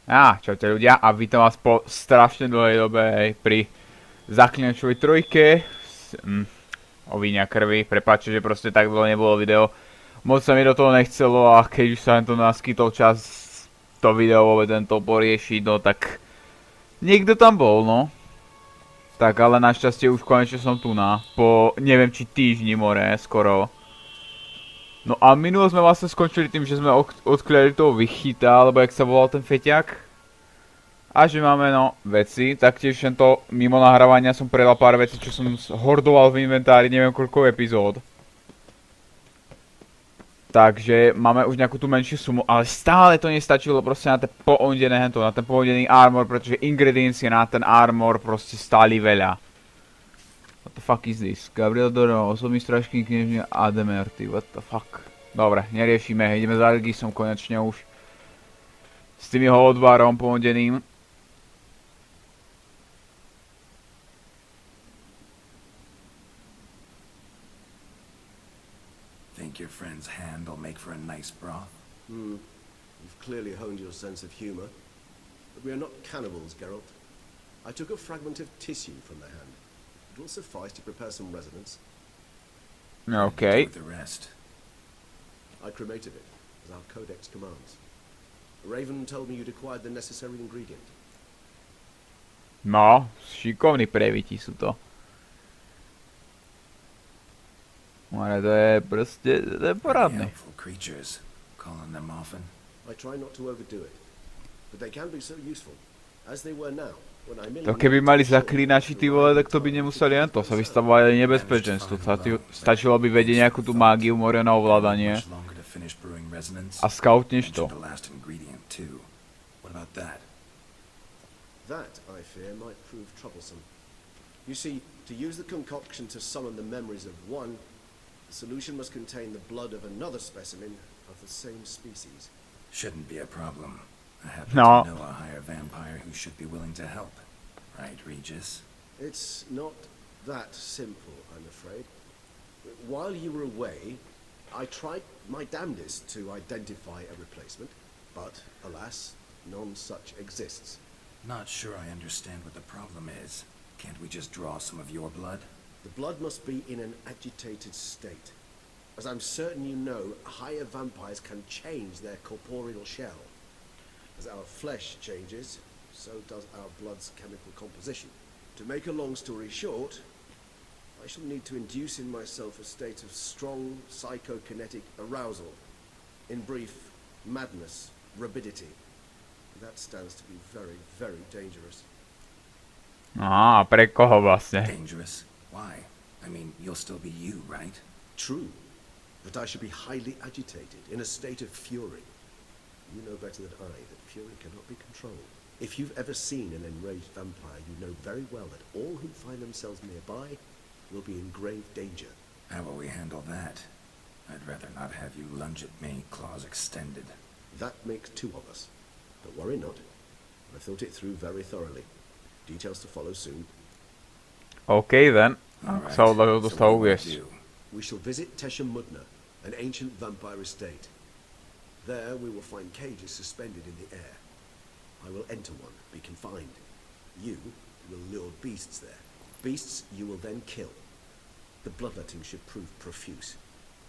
Čaute ľudia a vítam vás po strašne dlhej dobe pri Zaklínačovej trojke o Víne a Krvi. Prepáčte, že proste tak dlho nebolo video. Moc sa mi do toho nechcelo a keď už sa to naskytol čas to video vôbec tento poriešiť, no tak niekto tam bol, no. Tak ale našťastie už konečne som tu po neviem či týždni more skoro. No a minulo sme vlastne skončili tým, že sme odkliali toho vychyta, alebo jak sa volal ten feťak. A že máme no veci, taktiež tento mimo nahrávania som predal pár vecí, čo som hordoval v inventári neviem koľko epizód. Takže máme už nejakú tú menšiu sumu, ale stále to nestačilo proste na ten pohodený armor, pretože ingrediencie na ten armor proste stáli veľa. What the fuck is this? Gabriel Doro, osobný strážkyň kniežne Ademerty, what the fuck? Dobre, neriešime, ideme za Regisom konečne už. S tým jeho odbarom pohodeným. Think your friend's hand will make for a nice broth? You've clearly honed your sense of humor. But we are not cannibals, Geralt. I took a fragment of tissue from the hand. It will suffice to prepare some resonance. Okay. Do the rest. I cremated it, as our codex commands. Raven told me you'd acquired the necessary ingredient. No, šikovní previti sú to. Ale to je proste, to je poradné. Helpful creatures. Calling them often. I try not to overdo it, but they can be so useful, as they were now. To keby mali zaklínači ty vole, tak to by nemuseli len to sa vystavovať aj nebezpečenstvu. Stačilo by vedieť nejakú tú mágiu moria na ovládanie. A scoutneš to. That, I fear, might prove troublesome. You see, to use the concoction to summon the memories of one, the solution must contain the blood of another specimen of the same species. Shouldn't be a problem. I happen to know a higher vampire who should be willing to help. Right, Regis? It's not that simple, I'm afraid. While you were away, I tried my damnedest to identify a replacement, but, alas, none such exists. Not sure I understand what the problem is. Can't we just draw some of your blood? The blood must be in an agitated state. As I'm certain you know, higher vampires can change their corporeal shell. As our flesh changes, so does our blood's chemical composition. To make a long story short, I shall need to induce in myself a state of strong psychokinetic arousal. In brief, madness, rabidity. That stands to be very, very dangerous. Pre koho vlastne? Dangerous? Why? I mean, you'll still be you, right? True. But I should be highly agitated, in a state of fury. You know better than I that fury cannot be controlled. If you've ever seen an enraged vampire, you know very well that all who find themselves nearby will be in grave danger. How will we handle that? I'd rather not have you lunge at me, claws extended. That makes two of us. But worry not. I've thought it through very thoroughly. Details to follow soon. Okay then. Right. So what do? We shall visit Tesham Mutna, an ancient vampire estate. There we will find cages suspended in the air. I will enter one, be confined. You will lure beasts there. Beasts you will then kill. The bloodletting should prove profuse.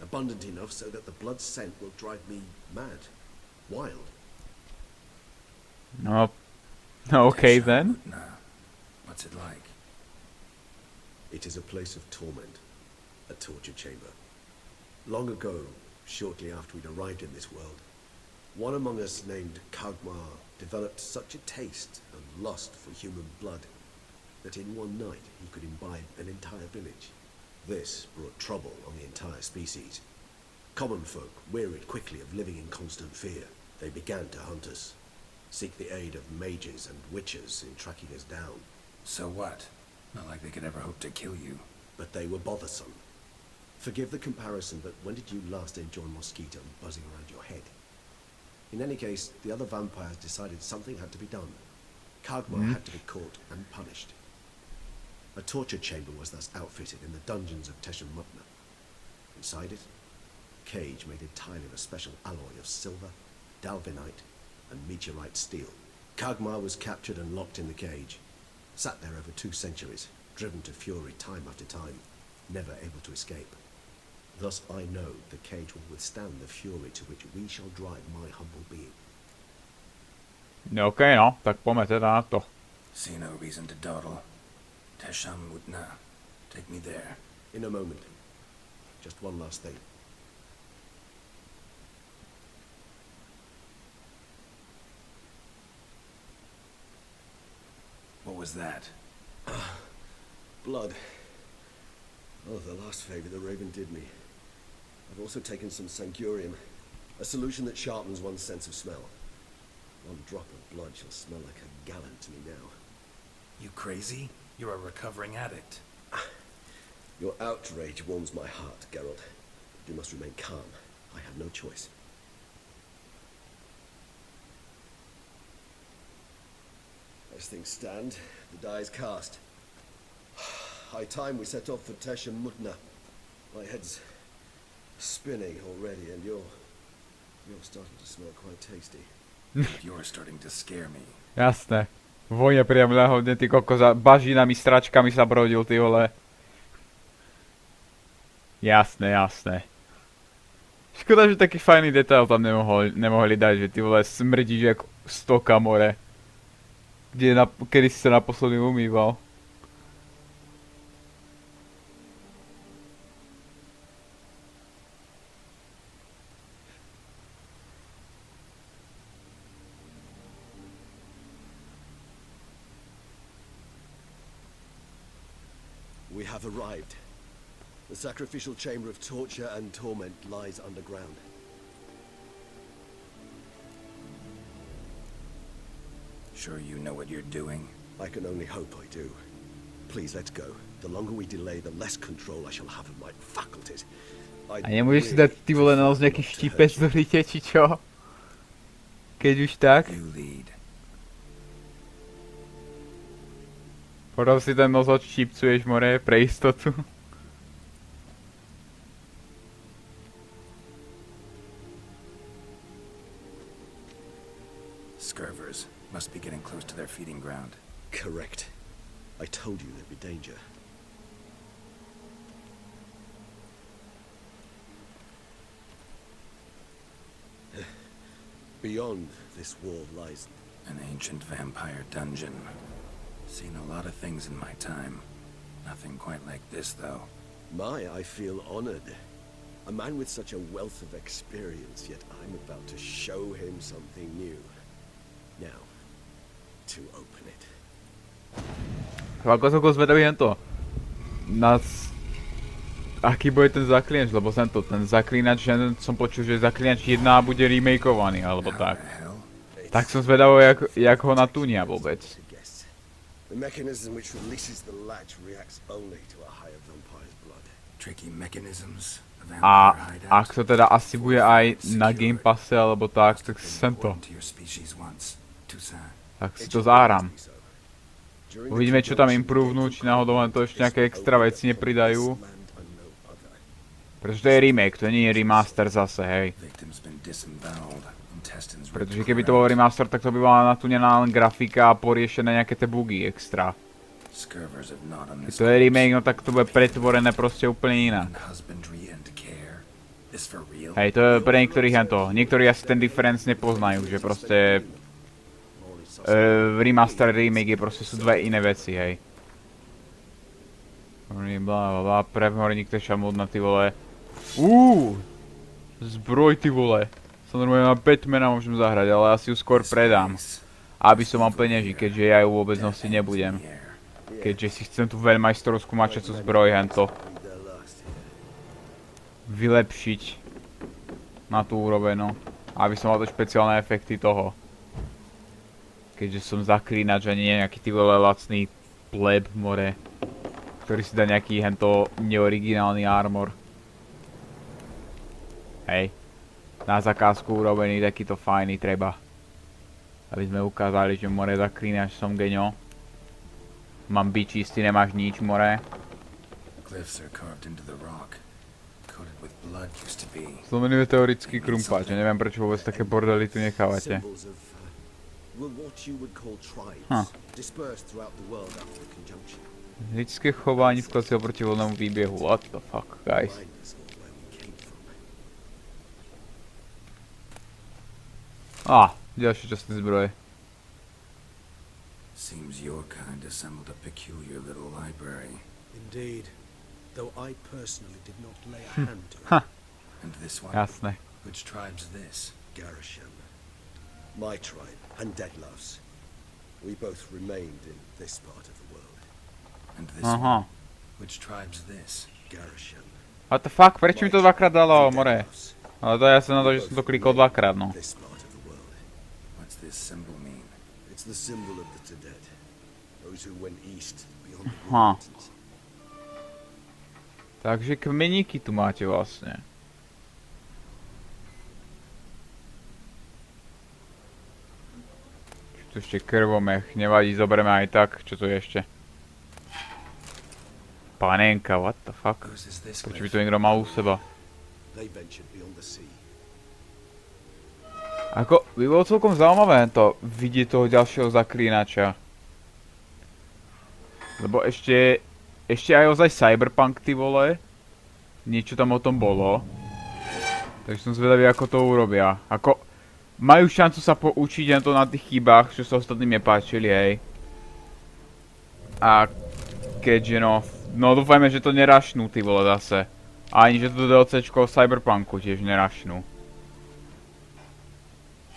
Abundant enough so that the blood scent will drive me mad. Wild. No. Okay then. Mutna. What's it like? It is a place of torment. A torture chamber. Long ago, shortly after we'd arrived in this world, one among us named Kagmar developed such a taste and lust for human blood that in one night he could imbibe an entire village. This brought trouble on the entire species. Common folk wearied quickly of living in constant fear. They began to hunt us, seek the aid of mages and witches in tracking us down. So what? Not like they could ever hope to kill you. But they were bothersome. Forgive the comparison, but when did you last enjoy mosquito buzzing around your head? In any case, the other vampires decided something had to be done. Kagmar had to be caught and punished. A torture chamber was thus outfitted in the dungeons of Tesham Mutna. Inside it, a cage made entirely of a special alloy of silver, dalvinite, and meteorite steel. Kagmar was captured and locked in the cage. Sat there over 2 centuries, driven to fury time after time, never able to escape. Thus I know the cage will withstand the fury to which we shall drive my humble being. No okej, no, tak poďme teda na to. See no reason to dawdle. Tesham, Mutna. Take me there. In a moment. Just one last thing. What was that? Blood. Oh, the last favor the Raven did me. I've also taken some Sancurium, a solution that sharpens one's sense of smell. One drop of blood shall smell like a gallon to me now. You crazy? You're a recovering addict. Your outrage warms my heart, Geralt. You must remain calm. I have no choice. As things stand, the die is cast. High time we set off for Tesham Mutna. My head's spinning already, and you're starting to smell quite tasty. You're starting to scare me. Jasné. Vonia priam ľahodne, ty kokos, a bažinami, stračkami sa brodil, ty vole. Jasné, jasné. Škoda, že taký fajný detail tam nemohli dať, že ty vole smrdíš jak stoka more. Kedy si sa naposledy umýval. We have arrived. The sacrificial chamber of torture and torment lies underground. Sure you know what you're doing? I can only hope I do. Please, let's go. The longer we delay, the less control I shall have of my faculties. A nemôžeš si dať ty vole na nos nejaký štipec do rite, či čo? Keď už tak. You lead. Potom si ten nos odštipcuješ, more, pre istotu. Scurvers must be getting close to their feeding ground. Correct. I told you there'd be danger. Beyond this wall lies An ancient vampire dungeon. Seen a lot of things in my time. Nothing quite like this, though. I feel honored. A man with such a wealth of experience, yet I'm about to show him something new. Now, to open it. Ako som zvedavý hento. Aký bude ten Zaklínač, lebo ten Zaklínač, som počul, že Zaklínač 1 bude remakeovaný, alebo tak. Tak som zvedavý, jak ho natúnia vôbec. The mechanism which releases the latch reacts only to a higher vampire's blood. Tricky mechanisms. A ak to teda asi bude aj na Game Passe alebo tak sem to. Tak si to zahrám. Uvidíme, čo tam improvenú, či náhodou len to ešte nejaké extra veci nepridajú. Pretože to je remake, to nie je remaster zase, hej. Pretože keby to bol remaster, tak to by bola natúnená len grafika a poriešené nejaké tie bugy extra. Keď to je remake, no tak to bude pretvorené proste úplne inak. Hej, to je pre niektorých hento. Niektorí asi ten difference nepoznajú, že proste remaster a remake je proste sú dve iné veci, hej. Blablabla, prehorník Tesham na ty vole. Zbroj ty vole. Som normálne na Batmana môžem zahrať, ale asi ju skôr predám. Aby som mal peňaží, keďže ja ju vôbec nosiť nebudem. Keďže si chcem tú veľmajstrovskú mačacú zbroj hento vylepšiť na tú úroveň, no. Aby som mal to špeciálne efekty toho. Keďže som Zaklínač a nie nejaký ty vole lacný pleb more, ktorý si dá nejaký hento neoriginálny armor. Hej. Na zakázku urobený takýto fajný treba. Aby sme ukázali, že more Zaklínač som geňo. Mám byť čistý, nemáš nič, more. Zlomený je teorický krumpáč, ja neviem prečo vôbec také bordely tu nechávate. were what you would call tribes, dispersed throughout the world after the conjunction. Lidské chování v klase oproti volnému výběhu. What the fuck, guys? Remind us of where we came from. Ďalšie časné zbroje. Seems your kind assembled a peculiar little library. Indeed, though I personally did not lay a hand to it. And this one? Jasné. Which tribe's this? Garisham, my tribe, and Deadlove's. We both remained in this part of the world. And this one? Which tribe's this? Garisham. What the fuck? Prečo mi to dvakrát dalo, more? Ale to ja som na to, že som to klikol dvakrát, no. This part of the world. What's this symbol mean? It's the symbol of the Dead. Those who went east beyond the Aha. mountains. Takže kmeníky tu máte vlastne. Čo tu ešte krvomech, nevadí, zoberieme aj tak. Čo tu je ešte? Panenka, what the fuck? Whose is this Prečo by with? to niekto mal u seba? They ventured beyond the sea. Ako, by bolo celkom zaujímavé to vidieť toho ďalšieho zaklínača. Lebo ešte aj ozaj cyberpunk, ty vole. Niečo tam o tom bolo. Takže som zvedavý, ako to urobia. Ako, majú šancu sa poučiť len to na tých chybách, čo sa ostatným nepáčili, hej. A keďže no dúfajme, že to nerašnú, ty vole, zase. A ani, že to DLCčko cyberpunku tiež nerašnú.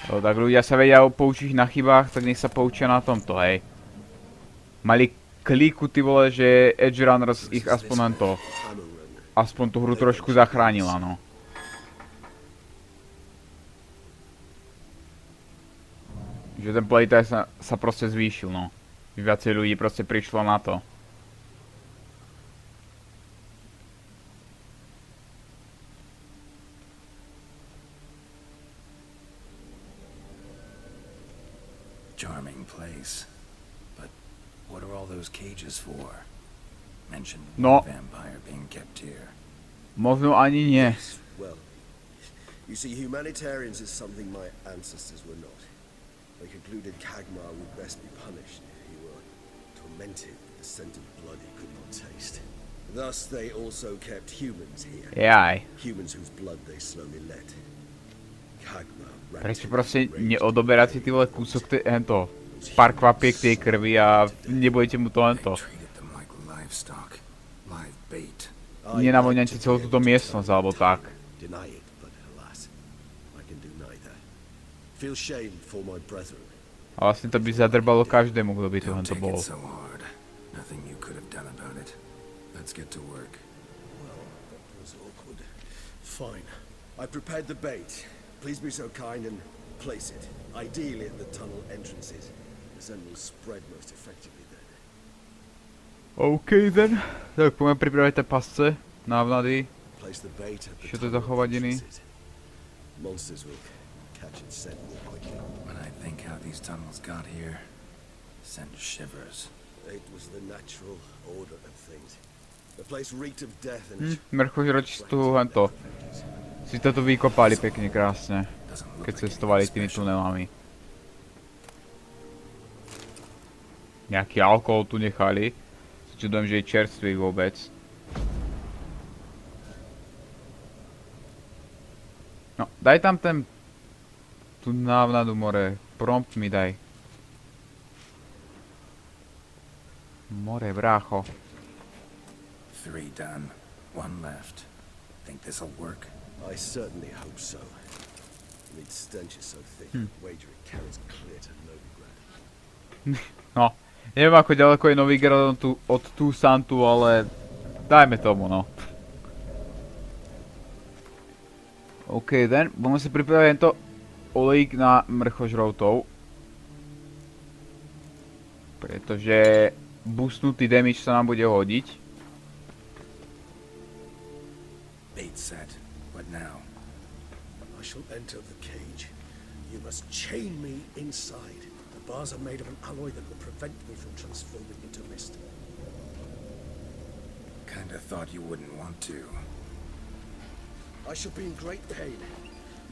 No, tak ľudia sa vedia poučiť na chybách, tak nech sa poučia na tomto, hej. Mali kliku, ty vole, že Edge Runners ich aspoň to, aspoň tú hru trošku zachránila, no. Že ten playtime sa proste zvýšil, no. Viacej ľudí proste prišlo na to. Charming place. But what are all those cages for? Mentioned No. vampire being kept here. Možno ani nie. Well, you see, humanitarians is something my ancestors were not. They concluded Kagmar would best be punished if he were tormented with the scent of blood he could not taste. Thus, they also kept humans here. Jaj. Humans whose blood they slowly let. Kagmar Prečo proste neodoberať si ty vole kúsok pár kvapiek tej krvi a nebudete mu to len to. Treated them like livestock, live bait. Nenavoňajte celú túto miestnosť alebo tak. Deny it, but alas, I can do neither. Feel shame for my brethren. A vlastne to by zadrbalo každému, kto by tu len Don't to take bol. it so hard. Nothing you could have done about it. Let's get to work. Well, that was awkward. Fine. I prepared the bait. Please be so kind and place it, ideally at the tunnel entrances. The scent will spread most effectively then. OK then. Tak poďme pripraviť tie pasce, návnady. Place the bait at the Čo to je za tunnel hovadiny? entrances. Monsters will catch its scent more quickly. When I think how these tunnels got here, send shivers. It was the natural order of things. The place reeked of death and Mrchožroči tu hento. Si to tu vykopali pekne krásne, Doesn't look keď like cestovali anything tými special. tunelami. Nejaký alkohol tu nechali. Si čudujem, že je čerstvý vôbec. No, daj tam tú návnadu, more. Prompt mi daj. More, brácho. 3 done. 1 left. Think this'll work? I certainly hope so. The stench is so thick, wager it carries clear to Novigrad. No, neviem ako ďaleko je Novigrad od Tusantu, ale dajme tomu, no. OK, then, budeme si pripraviť tento olejk na mrchožroutov. Pretože boostnutý damage sa nám bude hodiť. Bait set. What now? I shall enter the cage. You must chain me inside. The bars are made of an alloy that will prevent me from transforming into mist. Kinda thought you wouldn't want to. I shall be in great pain.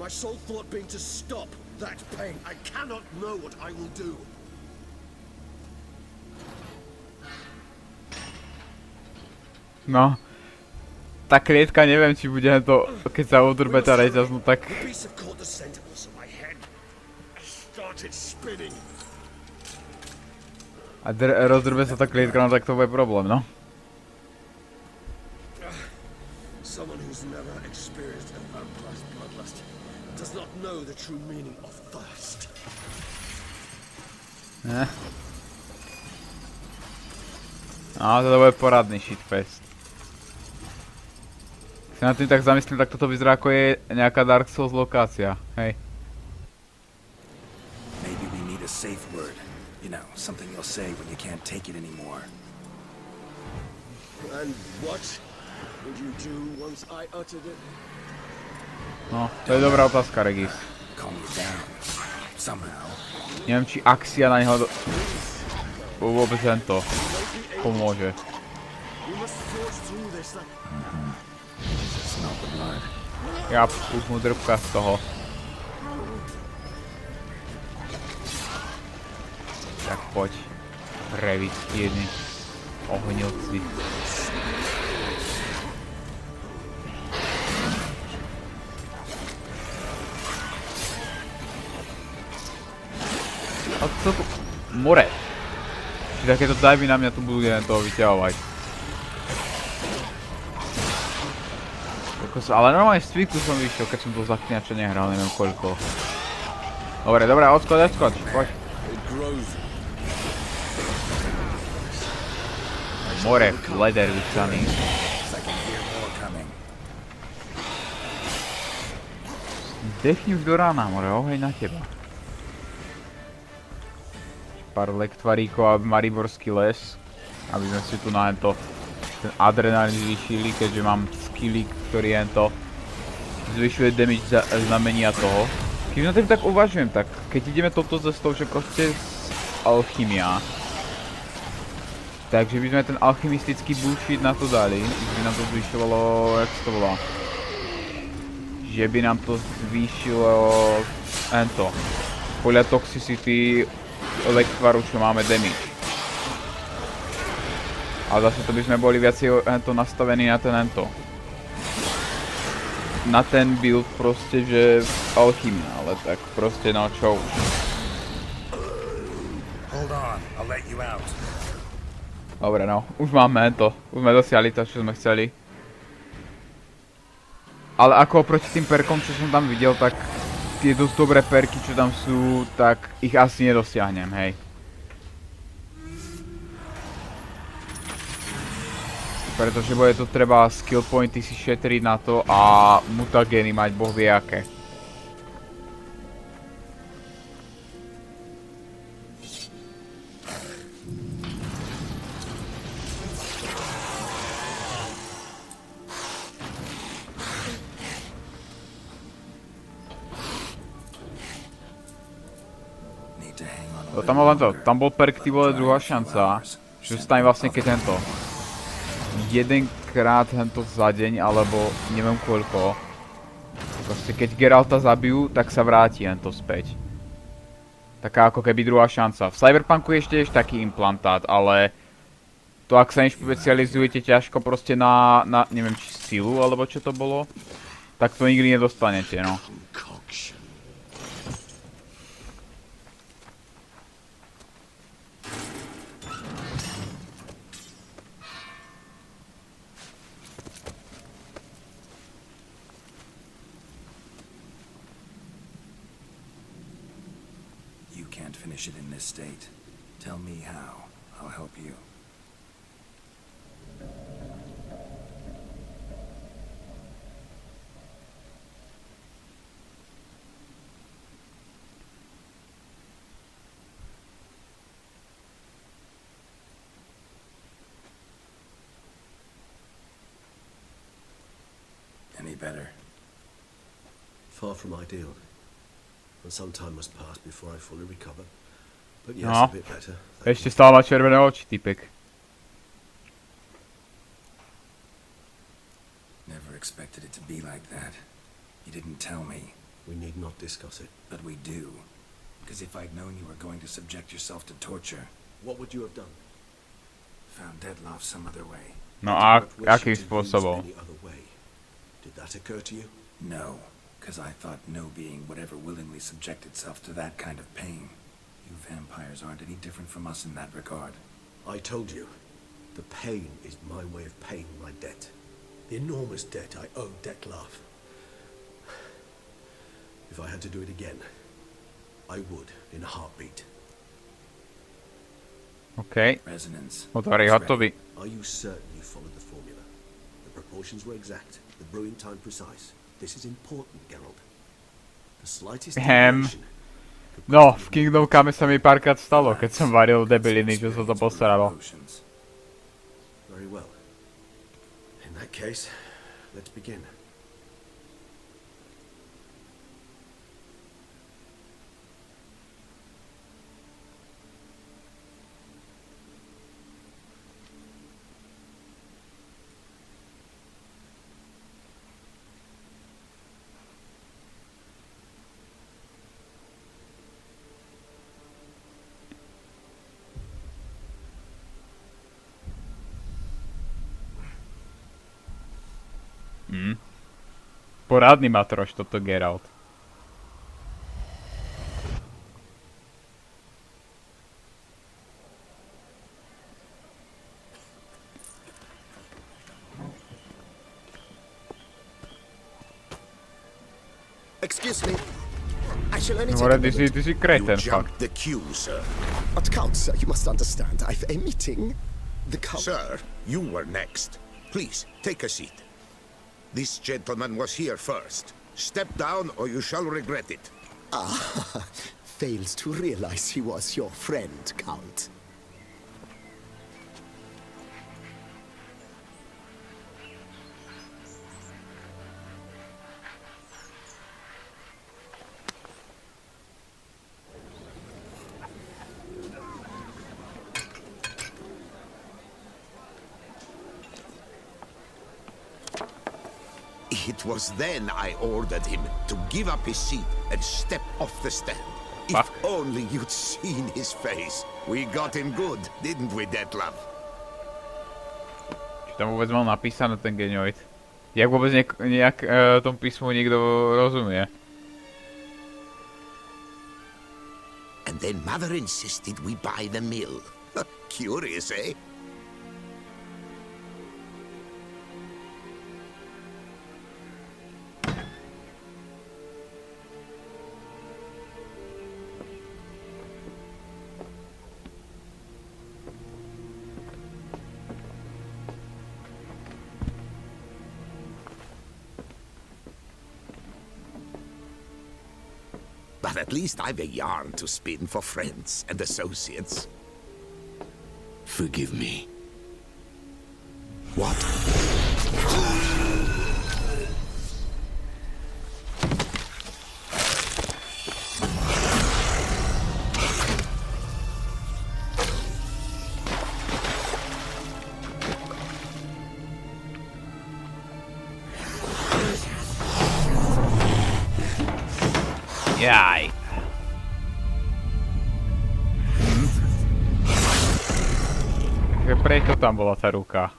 My sole thought being to stop, that pain. I cannot know what I will do. No. Tá klietka, neviem, či bude to, keď sa udrbe tá reťaz, no tak... The piece of caught the centerpulse of my head. I started spinning. A rozdrbe sa tá klietka, no tak to bude problém, no. Someone who's never experienced a vampire's bloodlust does not know the true meaning of thirst. No, to bude poradný shitfest. Keď sa nad tým tak zamyslím, tak toto vyzerá ako je nejaká Dark Souls lokácia, hej. Maybe we need a safe word. You know, something you'll say when you can't take it anymore. And what would you do once I uttered it? No, to je dobrá otázka, Regis. Calm you down. Somehow. Neviem, či akcia na neho vôbec tento pomôže. We must forge through this like... Smell the blood. Ja už mu drbka z toho. Tak poď. Reviť jedni ohnilci. A to more. Či takéto dive na mňa tu budú len toho vyťahovať. Ale normálne z tweetu som vyšiel, keď som do Zaklínača nehral, neviem koľko. Dobre, odskoč, poď. More, leder vycaný. Dechni už do rána, more, oheň na teba. Pár lektvaríkov a mariborský les, aby sme si tu na ten adrenalín zvýšili, keďže mám skillik, ktorý to zvyšuje damage znamenia toho. Keď na tým tak uvažujem, tak keď ideme touto cestou, že proste alchymia, takže by sme ten alchymistický bullshit na to dali, že by nám to zvyšovalo, jak to volá, že by nám to zvýšilo podľa toxicity lektvaru, čo máme damage. A zase to by sme boli viacej nastavení na na ten build proste, že alchymia, ale tak proste no čo už. Dobre no, už máme už sme dosiahli to, čo sme chceli. Ale ako oproti tým perkom, čo som tam videl, tak tie dosť dobré perky, čo tam sú, tak ich asi nedosiahnem, hej. Pretože bude to treba skill pointy si šetriť na to a mutagény mať boh vie aké. Tam bol perk, ty vole, druhá šanca, že stane vlastne keď jedenkrát za deň, alebo neviem koľko. Proste keď Geralta zabijú, tak sa vráti späť. Taká ako keby druhá šanca. V Cyberpunku je ešte taký implantát, ale to ak sa nešpecializujete ťažko proste na neviem či silu, alebo čo to bolo, tak to nikdy nedostanete, no. Finish it in this state. Tell me how. I'll help you. Any better? Far from ideal. And some time must pass before I fully recover. But yes, No. a bit better. Ešte stále má červené oči, typek. Never expected it to be like that. You didn't tell me. We need not discuss it. But we do. Because if I'd known you were going to subject yourself to torture, What would you have done? found Deadloff some other way. No a What wish akým to use spôsobom? any other way? Did that occur to you? No, because I thought no being would ever willingly subject itself to that kind of pain. You vampires aren't any different from us in that regard. I told you, the pain is my way of paying my debt. The enormous debt I owe Dettlaff. If I had to do it again, I would in a heartbeat. OK. Resonance. Otvári hotový. Are you certain you followed the formula? The proportions were exact, the brewing time precise. This is important, Geralt. The slightest deviation could No, cost v you Kingdom Come sa mi párkrát stalo, keď som varil debiliny, čo sa to postaralo. very well. In that case, let's begin. Poradný matroš toto Geralt. Excuse me. I shall only take More, a ty moment. si You kreten, fakt. jumped the queue, sir. But Count, sir, you must understand. I've a meeting. The Count... Sir, you were next. Please, take a seat. This gentleman was here first. Step down or you shall regret it. Ah, fails to realize he was your friend, Count. It was then I ordered him to give up his seat and step off the stand. Fuck. If only you'd seen his face. We got him good, didn't we, Detlef? Tam vôbec mal napísané ten genioid. Jak vôbec nejak tomu písmu niekto rozumie? And then Mother insisted we buy the mill. Curious, eh? But at least I've a yarn to spin for friends and associates. Forgive me. What? Jaj. Prečo tam bola tá ruka?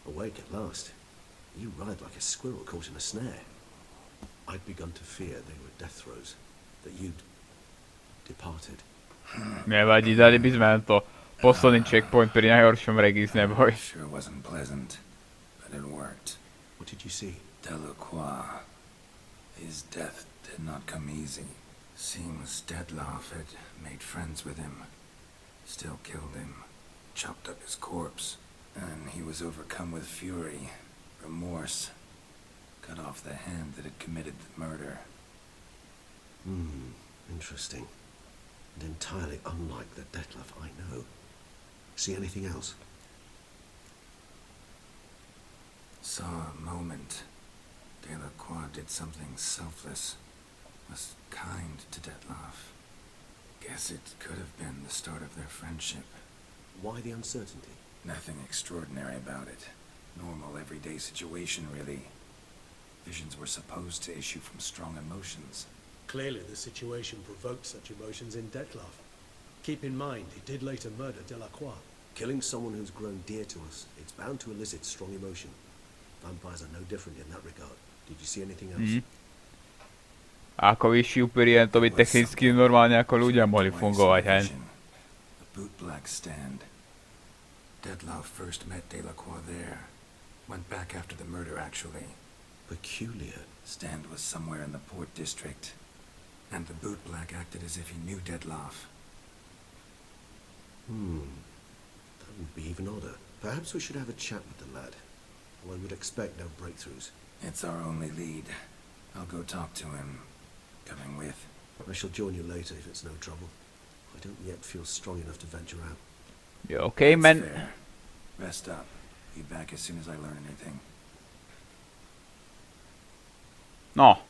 Awake at last. You writhed like a squirrel caught in a snare. I'd begun to fear they were death throes, that you'd departed. Nevadí, dali by sme to posledný checkpoint pri najhoršom regis, neboj. Sure wasn't pleasant, but it worked. What did you see? Delacroix. His death did not come easy. Seems Dettlaff had made friends with him. Still killed him. Chopped up his corpse. And he was overcome with fury, remorse, Cut off the hand that had committed the murder. Interesting. And entirely unlike the Detlef I know. See anything else? Saw a moment. Delacroix did something selfless. Was kind to Detlef. Guess it could have been the start of their friendship. Why the uncertainty? Nothing extraordinary about it. Normal, everyday situation, really. Visions were supposed to issue from strong emotions. Clearly the situation provoked such emotions in Detlef. Keep in mind, he did later murder Delacroix. Killing someone who's grown dear to us, it's bound to elicit strong emotion. Vampires are no different in that regard. Did you see anything else? A ako vyšší upíri, to by technicky normálne ako ľudia mohli fungovať, hej. The bootblack stand. Detlef first met Delacroix there. Went back after the murder, actually. Peculiar. Stand was somewhere in the port district. And the bootblack acted as if he knew Detlef. That would be even odder. Perhaps we should have a chat with the lad. One would expect no breakthroughs. It's our only lead. I'll go talk to him. Coming with. I shall join you later if it's no trouble. I don't yet feel strong enough to venture out. You okay, man? Fair. Rest up. Be back as soon as I learn anything. No.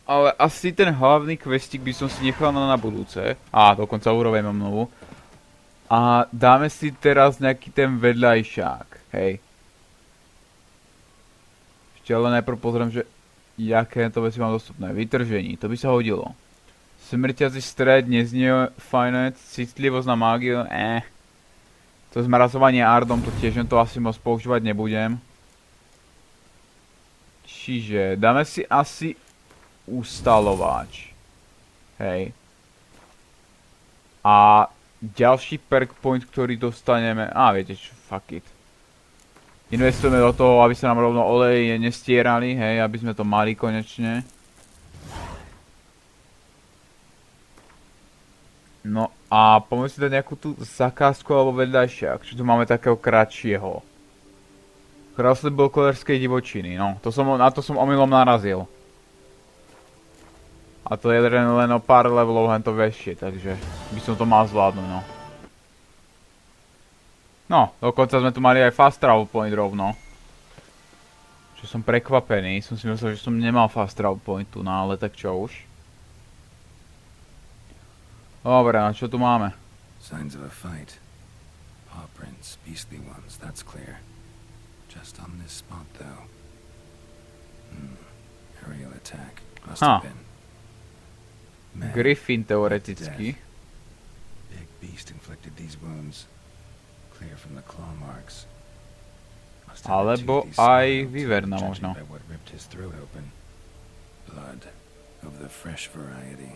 Ale asi ten hlavný questík by som si nechal na budúce. A dokonca urobím novú. A dáme si teraz nejaký ten vedľajšák, hej. Ešte ale najprv pozriem, že jaké to veci mám dostupné. Vytržení, to by sa hodilo. Smrťací stred, neznie fajnec, citlivosť na mágiu, To zmrazovanie ardom, to tiež to asi moc používať nebudem. Čiže dáme si asi ustalovač. Hej. A ďalší perk point, ktorý dostaneme... viete čo, fuck it. Investujeme do toho, aby sa nám rovno oleje nestierali, hej, aby sme to mali konečne. No a poďme si dať nejakú tú zakázku alebo vedľajšiak, čo tu máme takého kratšieho. Kráľovstvo bolkolerskej divočiny, no, na to som omylom narazil. A to je len o pár levelov hento väčšie, takže by som to mal zvládnuť, no. No, dokonca sme tu mali aj fast travel point rovno. Čo som prekvapený, som si myslel, že som nemal fast travel point tu, no ale tak čo už. Dobre, a čo tu máme? Signs of a fight. Paw prints, beastly ones, that's clear. Just on this spot, though. Aerial attack. Must have been. Man, Griffin teoreticky. big beast inflicted these wounds. Clear from the claw marks. Alebo aj Vyverna možno. What ripped his throat open. Blood of the fresh variety.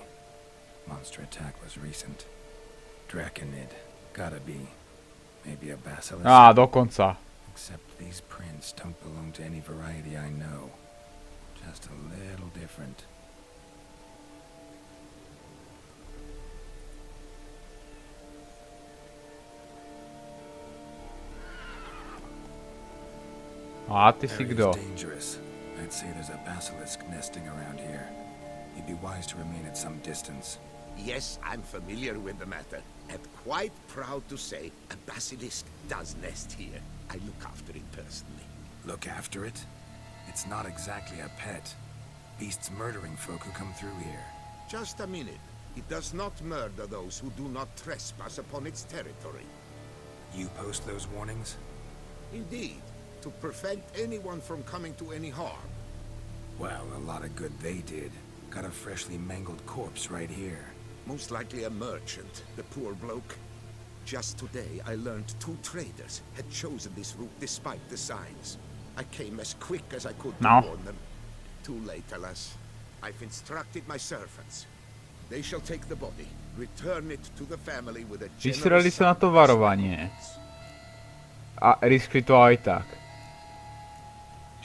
Monster attack was recent. Draconid. Gotta be. Maybe a basilisk. Dokonca. Except these prints don't belong to any variety I know. Just a little different. A ty si kto? Dangerous. I'd say there's a basilisk nesting around here. You'd be wise to remain at some distance. Yes, I'm familiar with the matter, and quite proud to say a basilisk does nest here. I look after it personally. Look after it? It's not exactly a pet. Beasts murdering folk who come through here. Just a minute. It does not murder those who do not trespass upon its territory. You post those warnings? Indeed, to prevent anyone from coming to any harm. Well, a lot of good they did. Got a freshly mangled corpse right here. Most likely a merchant, the poor bloke. Just today, I learned 2 traders had chosen this route despite the signs. I came as quick as I could to warn them. Too late, alas. I've instructed my servants. They shall take the body, return it to the family with a Vysreli generous sa na to varovanie. A riskli to aj tak.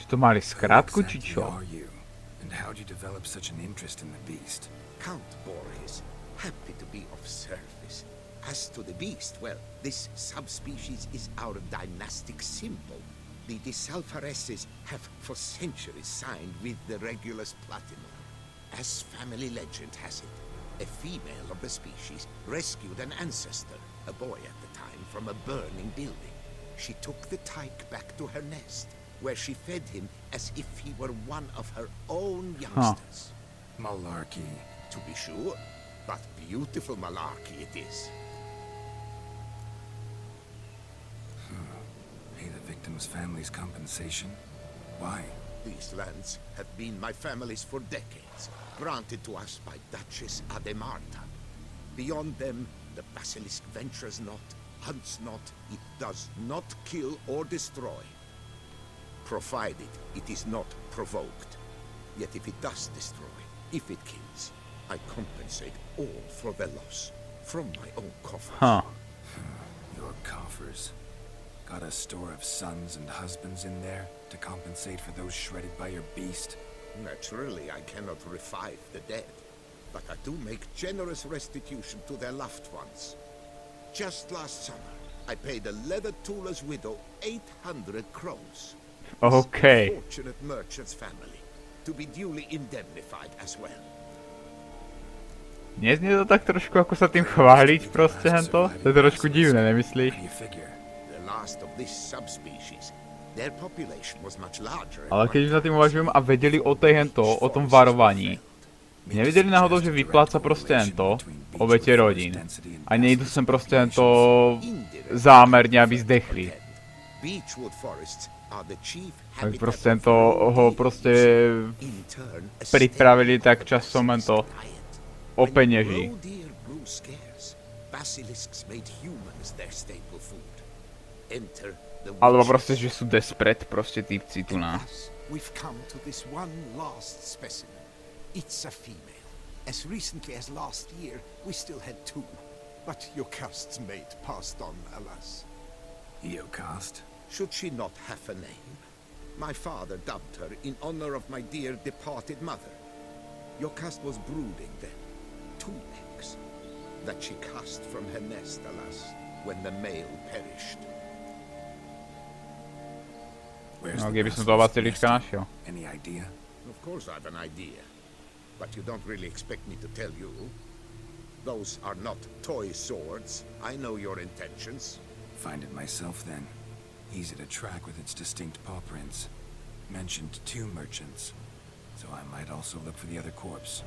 Či to mali skratku, či čo? Are you? And how'd you develop such an interest in the beast? Count Borges, happy to be of service. As to the beast, well, this subspecies is our dynastic symbol. The Disalfaresses have for centuries signed with the Regulus Platinum. As family legend has it, a female of the species rescued an ancestor, a boy at the time, from a burning building. She took the tyke back to her nest, where she fed him as if he were one of her own youngsters. Malarkey. To be sure, but beautiful malarkey it is. Pay the victim's family's compensation? Why? These lands have been my family's for decades, granted to us by Duchess Ademarta. Beyond them, the basilisk ventures not, hunts not, it does not kill or destroy. Provided it is not provoked. Yet if it does destroy, if it kills, I compensate all for the loss, from my own coffers. Your coffers. Got a store of sons and husbands in there to compensate for those shredded by your beast? Naturally, I cannot revive the dead, but I do make generous restitution to their loved ones. Just last summer, I paid a leather tooler's widow 800 crowns. OK. Fortunate merchant's family, to be duly indemnified as well. Neznie to tak trošku ako sa tým chváliť proste hento? To je trošku divné, nemyslíš? How do you figure? The last of this subspecies, their population was much larger. Ale keď už na tým uvažujem a vedeli o tej hento, o tom varovaní, nevedeli náhodou, že vypláca proste hento obete rodín. A nejdu sem proste hento zámerne, aby zdechli. Aby proste hento ho proste pripravili tak časom hento o penieži. Alebo proste, že sú desperate, proste týpci tu na. We've come to this one last specimen. It's a female. As recently as last year, we still had 2. But Jocast's mate passed on, alas. Eocost? Should she not have a name? My father dubbed her in honor of my dear departed mother. Jocast was brooding then. 2 eggs. That she cast from her nest, alas, when the male perished. No, keby som toho basiliška našiel. Any idea? Of course I have an idea. But you don't really expect me to tell you. Those are not toy swords. I know your intentions. Find it myself then. Easy to track with its distinct paw prints. Mentioned 2 merchants. So I might also look for the other corpse.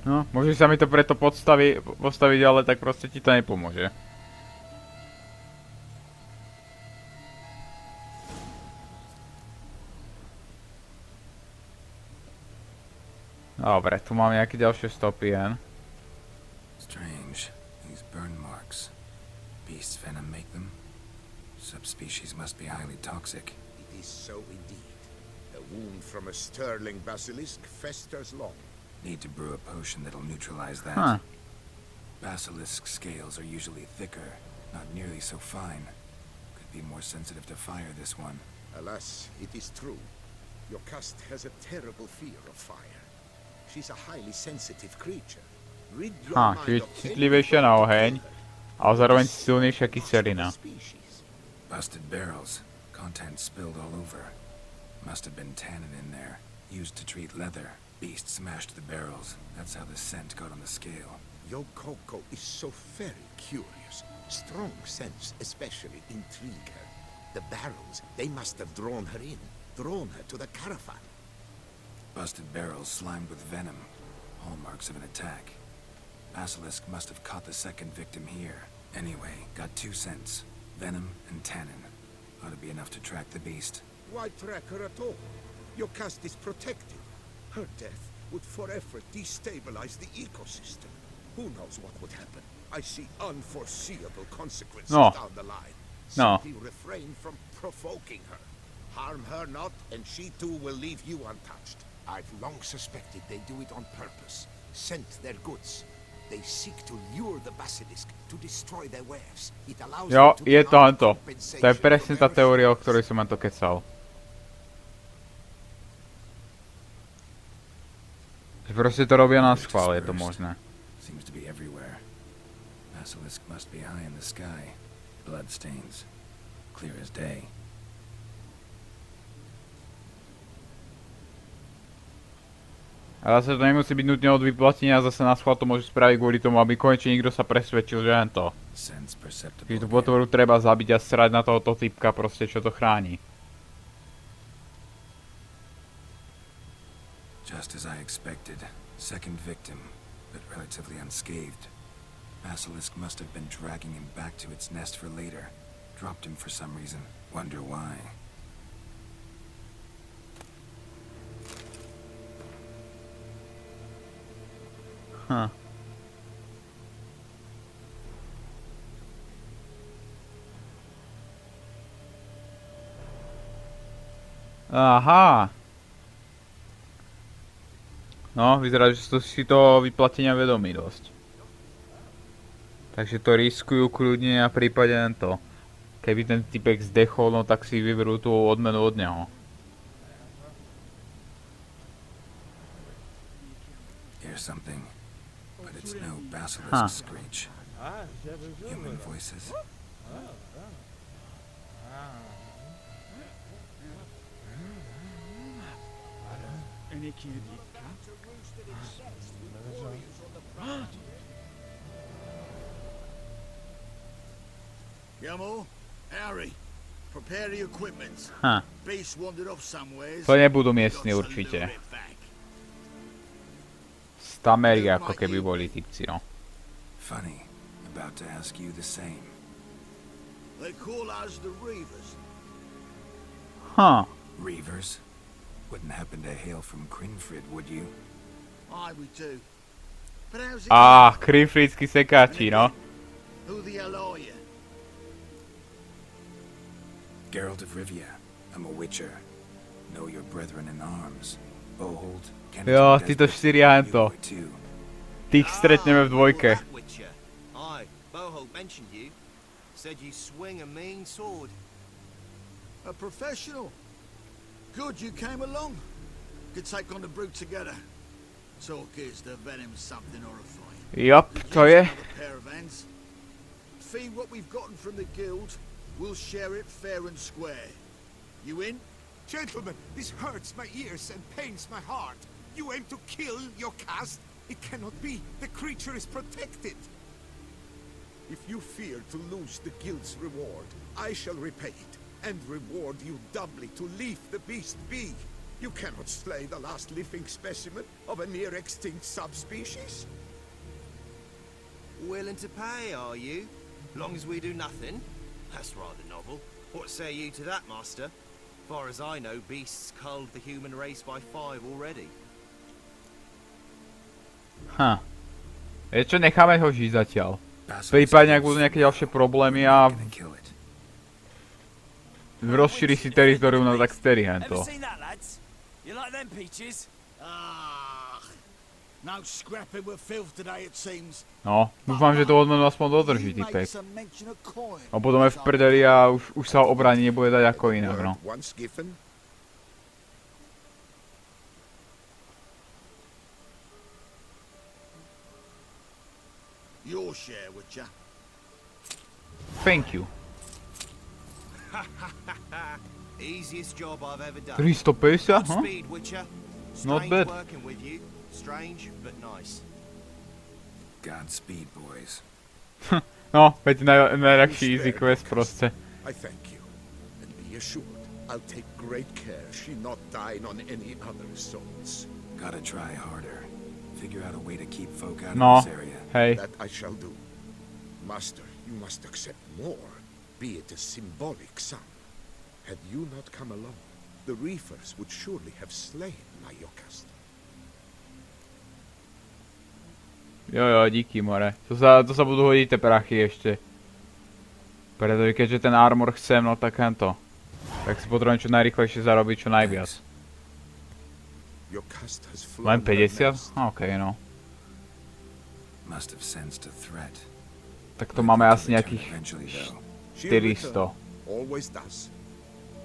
No, môžeš sa mi to preto postaviť, ale tak proste ti to nepomôže. Dobre, tu mám nejaké ďalšie stopy jen. Strange. These burn marks. Beast's venom make them? Subspecies must be highly toxic. It is so indeed. A wound from a sterling basilisk festers long. Need to brew a potion that'll neutralize that. Basilisk scales are usually thicker, not nearly so fine. Could be more sensitive to fire, this one. Alas, it is true. Jocast has a terrible fear of fire. She's a highly sensitive creature. Rid your mind čiže of citlivejšia na oheň, ale zároveň silnejšia kyselina. Busted barrels. Contents spilled all over. Must have been tannin in there. Used to treat leather. Beast smashed the barrels. That's how the scent got on the scale. Yokoko is so very curious. Strong scents especially intrigue her. The barrels, they must have drawn her in. Drawn her to the caravan. Busted barrels slimed with venom. Hallmarks of an attack. Basilisk must have caught the second victim here. Anyway, got 2 scents. Venom and tannin. Ought to be enough to track the beast. Why track her at all? Jocast is protected. Her death would forever destabilize the ecosystem. Who knows what would happen? I see unforeseeable consequences down the line. Simply refrain from provoking her. Harm her not, and she too will leave you untouched. I've long suspected they do it on purpose. Scent their goods. They seek to lure the basilisk to destroy their wares. It allows Jo, them to je to demand hento. compensation To je for presne tá their teória, o shoulders. ktorej som vám to kecal. Že proste to robia na schvál, je to možné. Seems to be everywhere. Basilisk must be high in the sky. Blood stains. Clear as day. Ale zase to nemusí byť nutne od vyplatenia, zase na schvál to môže spraviť kvôli tomu, aby konečne niekto sa presvedčil, že jen to. Sense perceptible. Čiže tú potvoru treba zabiť a srať na tohoto typka proste, čo to chráni. Just as I expected. Second victim, but relatively unscathed. Basilisk must have been dragging him back to its nest for later. Dropped him for some reason. Wonder why. Huh. Aha. No, vyzerá, že sú si to vyplatenia vedomí dosť. Takže to riskujú kľudne a prípade len to. Keby ten typek zdechol, no tak si vyberú tú odmenu od neho. Here's something, but it's no basilisk screech. Human voices. Yamo, Harry, prepare the equipment. Beast wandered off somewhere. To nebudú miestni určite. Stamery ako keby boli typci, no. Funny, about to ask you the same. They call us the Reavers. Huh. Reavers? Wouldn't happen to hail from Crinfrid, would you? Aye, we do. But how's it Krifridskí sekáči, no. Who the hell are you? Geralt of Rivia. I'm a witcher. Know your brethren in arms. Behold, jo, títo štyria hento. Tých stretneme v dvojke. Aye, Boholt mentioned you. Said you swing a mean sword. A professional. Good you came along. Could take on the brute together. Talk is the venom something horrifying. Yup, to je. Pair of hands. Fee what we've gotten from the guild. We'll share it fair and square. You in? Gentlemen, this hurts my ears and pains my heart. You aim to kill your caste? It cannot be. The creature is protected. If you fear to lose the guild's reward, I shall repay it, and reward you doubly to leave the beast be. You cannot slay the last living specimen of a near-extinct subspecies. Willing to pay, are you? Long as we do nothing? That's rather novel. What say you to that, master? Far as I know, beasts culled the human race by 5 already. Vieš čo, necháme ho žiť zatiaľ. Prípadne, ak budú nejaké ďalšie problémy a rozšíri si teritorium, no tak vtedy hento. No, dúfam, že to odmenu aspoň dodrží, typek. A potom je v prdeli a už sa ho obrániť nebude dať ako inak, no. Thank you. 350, huh? Not bad. Strange, but nice. Godspeed, boys. No, veď najľahší easy quest proste. I thank you, and be assured, I'll take great care she not dine on any other souls. Gotta try harder. Figure out a way to keep folk out of this area. Hej. That I shall do. Master, you must accept more, be it a symbolic sum. Had you not come along, the Reefers would surely have slain my Yokast. Jo, díky, more. To sa budú hodiť tie prachy ešte. Pretože keďže ten armor chcem, no tak hento. Tak si potrebujem čo najrýchlejšie zarobiť čo najviac. Len 50? Okej, no. Tak to máme asi nejakých 400.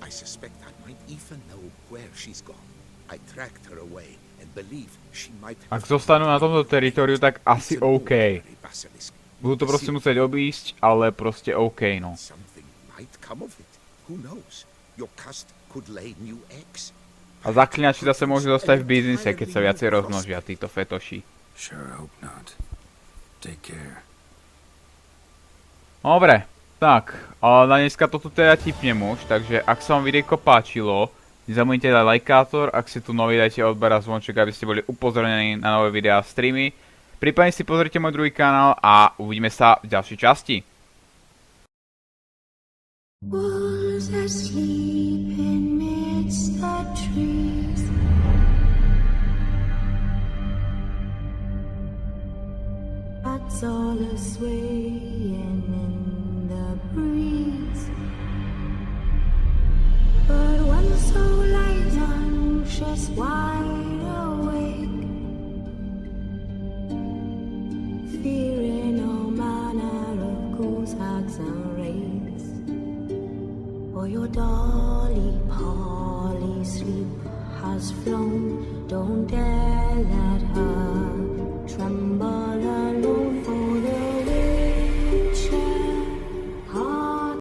I suspect I might even know where she's gone. I tracked her away and believe she might. Ak zostanú na tomto teritoriu, tak asi OK. Budú to proste musieť obísť, ale proste OK, no. Something might come of it. Who knows? Your cast could lay new eggs. A zaklínači zase môžu zostať v biznise, keď sa viacej rozmnožia títo fetoši. Sure hope not. Take care. Dobre, tak, ale na dneska to tu teda tipnem už, takže ak sa vám videjko páčilo, nezabudnite dať lajkátor, ak ste tu noví, dajte odber a zvonček, aby ste boli upozornení na nové videá a streamy. Prípadne si pozrite môj druhý kanál a uvidíme sa v ďalšej časti. Wolves asleep amidst the trees. Bats all are swaying in the breeze. But one so light, anxious, wide awake, fearing all manner of ghouls, hags, and wraiths. For your dolly Polly sleep has flown, don't dare let her